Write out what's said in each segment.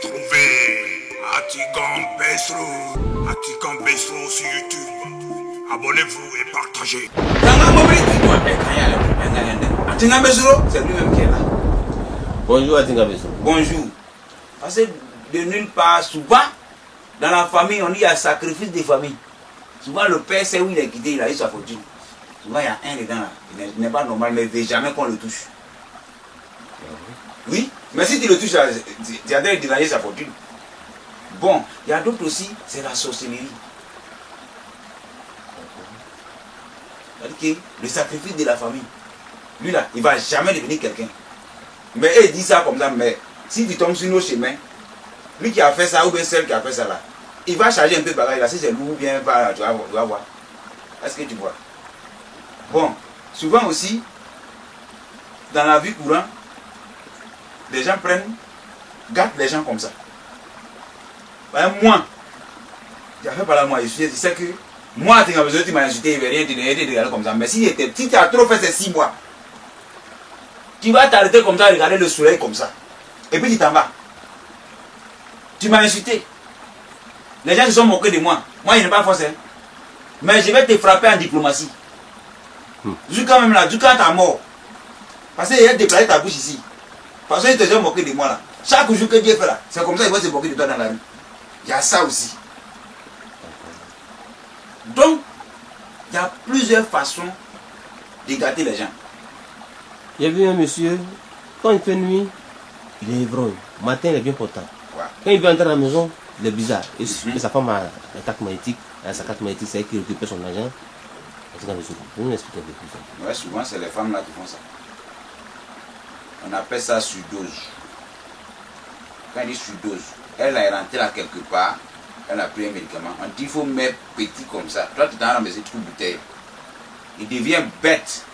Retrouvez Atikan Besro sur YouTube. Abonnez-vous et partagez. Atikan Besro, c'est lui-même qui est là. Bonjour Atikan Besro. Bonjour. Parce que de nulle part, souvent, dans la famille, on dit qu'il y a sacrifice des familles. Souvent, le père sait où il est quitté, il a eu sa fortune. Souvent, il y a un dedans là. Il n'est pas normal, mais il ne veut jamais qu'on le touche. Oui, mais si tu le touches, tu as déraillé sa fortune. Bon, il y a d'autres aussi, c'est la sorcellerie. C'est-à-dire que le sacrifice de la famille, lui là, il ne va jamais devenir quelqu'un. Mais il dit ça comme ça, mais si tu tombes sur nos chemins, lui qui a fait ça ou bien celle qui a fait ça là, il va charger un peu pareil là, si c'est lourd ou bien pas, tu vas voir. Est-ce que tu vois? Bon, souvent aussi, dans la vie courante, les gens gâtent les gens comme ça. Moi, j'avais pas là, moi, je sais que moi, tu m'as insulté, il ne va rien te regarder comme ça. Mais si tu as trop fait ces 6 mois, tu vas t'arrêter comme ça, regarder le soleil comme ça. Et puis tu t'en vas. Tu m'as insulté. Les gens se sont moqués de moi. Moi, il n'est pas forcé. Mais je vais te frapper en diplomatie. Jusqu'à même là, jusqu'à ta mort. Parce qu'il a déplacé ta bouche ici. Parce qu'ils te sont moqués de moi là. Chaque jour que Dieu fait là, c'est comme ça qu'ils vont se moquer de toi dans la rue. Il y a ça aussi. Donc, il y a plusieurs façons de gâter les gens. J'ai vu un monsieur, quand il fait nuit, il est ivrogne. Matin, il est bien portant. Ouais. Quand il vient entrer à la maison, il est bizarre. Et sa femme a la carte magnétique. Sa carte magnétique, c'est elle qui récupère son argent. Vous nous expliquez un peu plus ça. Ouais, souvent, c'est les femmes là qui font ça. On appelle ça surdose. Quand on dit surdose, elle est rentrée là quelque part, elle a pris un médicament. On dit qu'il faut mettre petit comme ça. Toi, tu es dans la maison, tu bouteille. Il devient bête.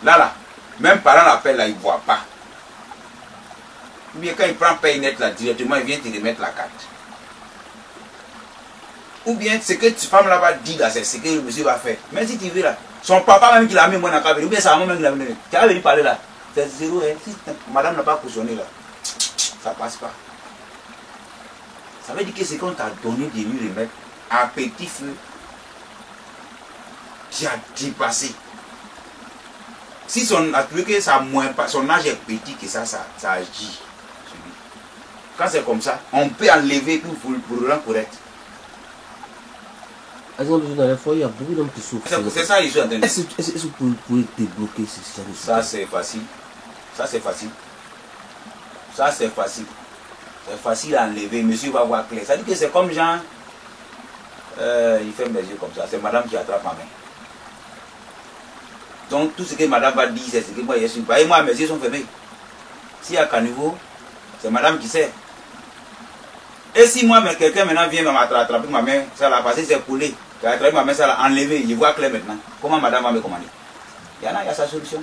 Là, même parents l'appellent là, il ne voit pas. Ou bien quand il prend paye net là, directement, il vient te remettre la carte. Ou bien ce que cette femme là va dire là, c'est ce que le monsieur va faire. Même si tu veux là, son papa même qui l'a mis moi dans la cave, ou bien sa maman même qui l'a mis. Tu as venu parler là, c'est zéro. Hein. Si madame n'a pas cautionné là, ça passe pas. Ça veut dire que c'est qu'on t'a donné de lui remettre à petit feu qui a dépassé. Si son âge est petit, que ça agit. Quand c'est comme ça, on peut enlever pour le rendre correct. Dans les foyers, il y a beaucoup d'hommes qui souffrent. C'est ça, ils sont en train de... Est-ce que vous pouvez débloquer ce genre de... Ça, c'est facile. Ça, c'est facile. Ça, c'est facile. C'est facile à enlever. Monsieur va voir clair. Ça dit que c'est comme Jean. Il fait mes yeux comme ça. C'est madame qui attrape ma main. Donc, tout ce que madame va dire, c'est ce que moi, je suis pas. Et moi, mes yeux sont fermés. S'il y a caniveau, c'est madame qui sait. Et si moi, quelqu'un maintenant vient m'attraper ma main, ça l'a passé, c'est coulé. Il a attrapé ma main, ça l'a enlevé. Je vois clair maintenant. Comment madame va me commander? Il y en a, il y a sa solution.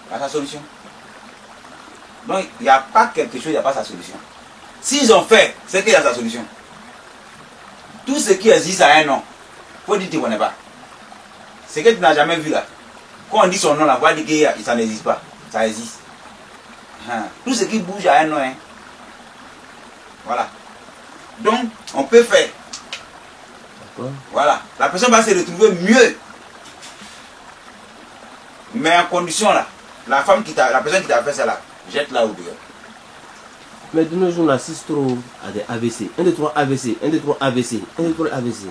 Il y a sa solution. Donc, il n'y a pas quelque chose, il n'y a pas sa solution. S'ils ont fait, c'est qu'il y a sa solution. Tout ce qui existe a un nom. Il faut dire que tu ne connais pas. Ce que tu n'as jamais vu là. Quand on dit son nom là, on va dire que ça n'existe pas. Ça existe. Tout ce qui bouge a un nom. Hein. Voilà. Donc, on peut faire. Voilà. La personne va se retrouver mieux. Mais en condition là, la personne qui t'a fait ça là, jette-la au dehors. Mais de nos jours, on assiste trop à des AVC. 1, 2, 3 AVC, 1, 2, 3 AVC, 1, 2, 3 AVC.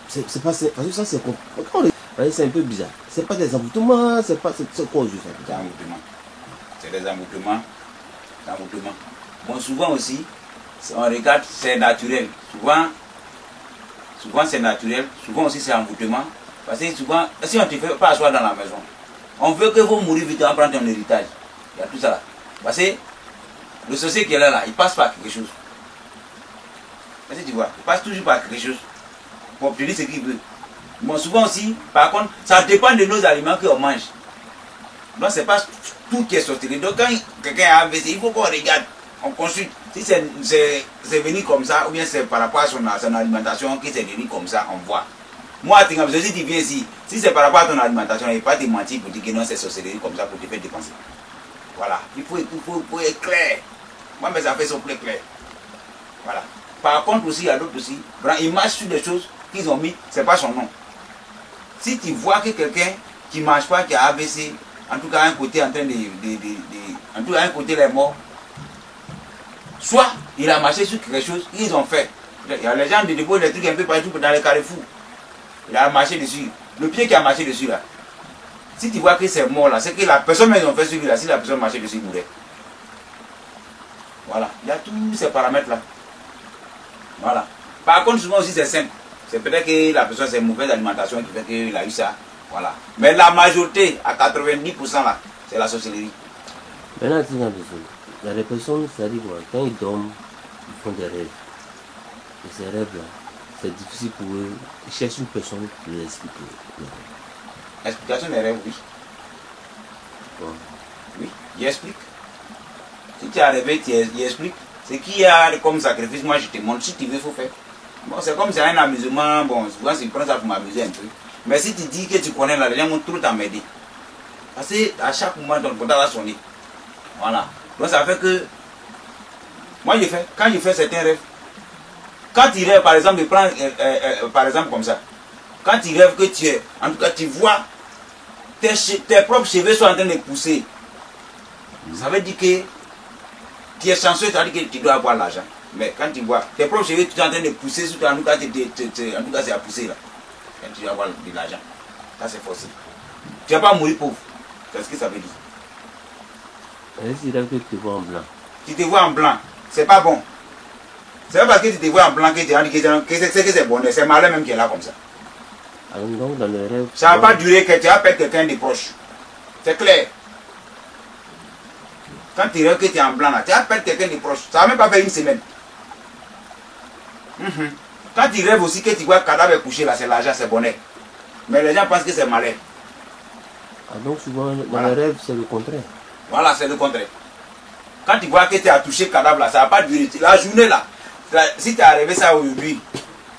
C'est pas... Parce que ça, c'est un peu bizarre. C'est pas des emboutements, c'est quoi juste? C'est des emboutements. C'est des emboutements. Bon, souvent aussi, on regarde, c'est naturel. Souvent c'est naturel. Souvent aussi, c'est emboutement. Parce que souvent, si on ne te fait pas asseoir dans la maison, on veut que vous mouriez vite en prenant ton héritage. Il y a tout ça là. Parce que le sorcier qui est là, il passe par quelque chose. Est-ce que tu vois? Il passe toujours par quelque chose pour obtenir ce qu'il veut. Bon, souvent aussi, par contre, ça dépend de nos aliments qu'on mange. Donc, ce n'est pas tout qui est sorti. Donc, quand quelqu'un a AVC, il faut qu'on regarde, on consulte. Si c'est venu comme ça, ou bien c'est par rapport à son alimentation que c'est venu comme ça, on voit. Moi, si tu viens ici, si c'est par rapport à ton alimentation, il ne faut pas te mentir pour dire que non, c'est sorcellerie comme ça pour te faire dépenser. Voilà, il faut être clair. Moi, mes affaires sont plus claires. Voilà. Par contre, aussi, il y a d'autres aussi. Ils marchent sur des choses qu'ils ont mis, c'est pas son nom. Si tu vois que quelqu'un qui ne marche pas, qui a AVC, en tout cas, un côté en train en tout cas, un côté, il est mort. Soit il a marché sur quelque chose qu'ils ont fait. Il y a les gens de dépôt des trucs un peu partout dans les carrefours. Il a marché dessus. Le pied qui a marché dessus là. Si tu vois que c'est mort là, c'est que la personne même ont fait sur lui là. Si la personne marchait dessus, il mourrait. Voilà. Il y a tous ces paramètres là. Voilà. Par contre, souvent aussi c'est simple. C'est peut-être que la personne c'est une mauvaise alimentation qui fait qu'il a eu ça. Voilà. Mais la majorité, à 90% là, c'est la sorcellerie. Maintenant, il y a des personnes, c'est-à-dire quand ils dorment, ils font des rêves. Et ces rêves-là, c'est difficile pour eux. Ils cherchent une personne qui les explique. L'explication des rêves, oui. Bon. Oui, il explique. Si tu es arrivé, il explique. Ce qu'il y a comme sacrifice, moi je te montre. Si tu veux, il faut faire. Bon, c'est comme c'est un amusement. Bon, souvent, je prends ça pour m'amuser un peu. Mais si tu dis que tu connais là, les gens vont tout t'emmerder. Parce qu'à chaque moment, ton portable va sonner. Voilà. Donc ça fait que. Moi, quand je fais certains rêves, quand tu rêves, par exemple, je prends par exemple comme ça. Quand tu rêves que tu es, en tout cas, tu vois tes propres cheveux sont en train de pousser. Ça veut dire que tu es chanceux, ça veut dire que tu dois avoir l'argent. Mais quand tu vois tes propres cheveux sont en train de pousser, surtout en tout cas, c'est à pousser là. Quand tu dois avoir de l'argent. Ça, c'est forcé. Tu ne vas pas mourir pauvre. C'est ce que ça veut dire. Et si tu te vois en blanc? Tu te vois en blanc, c'est pas bon. C'est pas parce que tu te vois en blanc que tu as dit que c'est bon. C'est malin même qui est là comme ça. Alors, donc, dans le rêve, ça ne va pas durer que tu appelles quelqu'un de proche. C'est clair. Quand tu rêves que tu es en blanc, là, tu appelles quelqu'un de proche. Ça ne va même pas faire une semaine. Quand tu rêves aussi que tu vois le cadavre couché, là, c'est l'argent, c'est bonheur. Mais les gens pensent que c'est malin. Ah, donc souvent, dans Voilà. le rêve, c'est le contraire. Voilà, c'est le contraire. Quand tu vois que tu as touché le cadavre, là, ça ne va pas durer. La journée, là, si tu as rêvé ça aujourd'hui,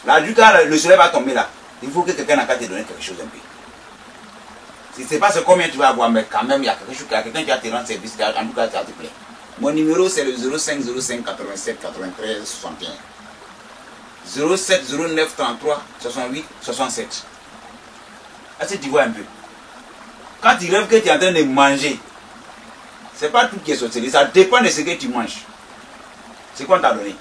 la journée, quand le soleil va tomber, là, il faut que quelqu'un n'a qu'à te donner quelque chose un peu. Si ce n'est pas ce combien tu vas avoir, mais quand même, il y a quelque chose, quelqu'un qui va te rendre service, en tout cas, ça te plaît. Mon numéro, c'est le 05 05 87 93 61. 07 09 33 68 67. Est-ce que tu vois un peu? Quand tu rêves que tu es en train de manger, ce n'est pas tout qui est sorti, ça dépend de ce que tu manges. C'est qu'on t'a donné.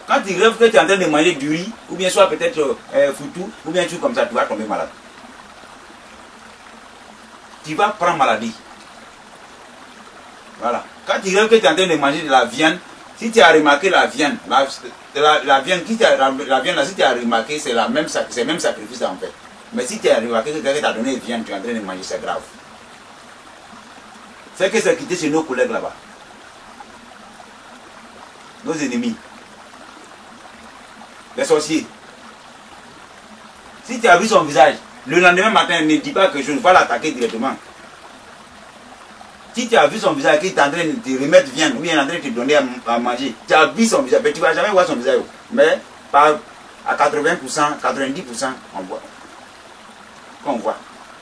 Quand tu rêves que tu es en train de manger du riz, ou bien soit peut-être foutou, ou bien tu comme ça, tu vas tomber malade. Tu vas prendre maladie. Voilà. Quand tu rêves que tu es en train de manger de la viande, si tu as remarqué la viande, la viande, si tu as remarqué, c'est le même sacrifice en fait. Mais si tu as remarqué que quelqu'un t'a donné viande, tu es en train de manger, c'est grave. C'est que c'est quitté chez nos collègues là-bas. Nos ennemis. Les sorciers. Si tu as vu son visage, le lendemain matin, ne dis pas quelque chose, va l'attaquer directement. Si tu as vu son visage, qu'il est en train de te remettre viande, ou bien en train de te donner à manger, tu as vu son visage, mais tu ne vas jamais voir son visage. Mais à 80%, 90%, on voit. On voit.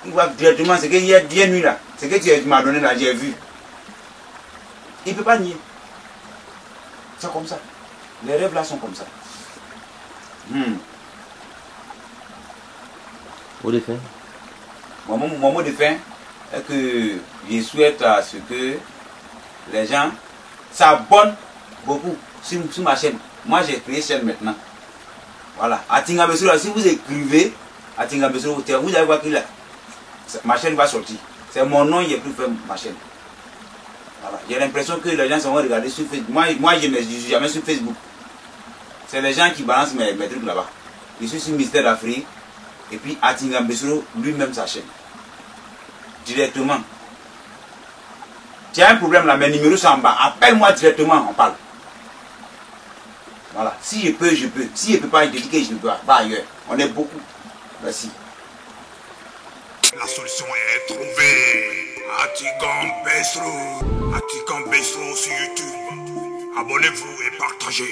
Il voit directement ce qu'il y a bien nuit là. Ce que tu m'as donné là, j'ai vu. Il ne peut pas nier. C'est comme ça. Les rêves là sont comme ça. Au défunt. Mon mot de fin est que je souhaite à ce que les gens s'abonnent beaucoup sur ma chaîne. Moi j'ai créé chaîne maintenant. Voilà. À Tingabesoro, si vous écrivez à Tingabesoro, vous allez voir que ma chaîne va sortir. C'est mon nom, il est plus fait ma chaîne. Voilà. J'ai l'impression que les gens se vont regarder sur Facebook. Moi je ne suis jamais sur Facebook. C'est les gens qui balancent mes trucs là-bas. Je suis sur Mystère d'Afrique. Et puis Atinga Besoro lui-même sa chaîne. Directement. Tu as un problème là, mes numéros sont en bas. Appelle-moi directement, on parle. Voilà. Si je peux, je peux. Si je ne peux pas, je te dis que je ne peux pas ailleurs. On est beaucoup. Merci. La solution est trouvée. Atikan Besro sur YouTube. Abonnez-vous et partagez.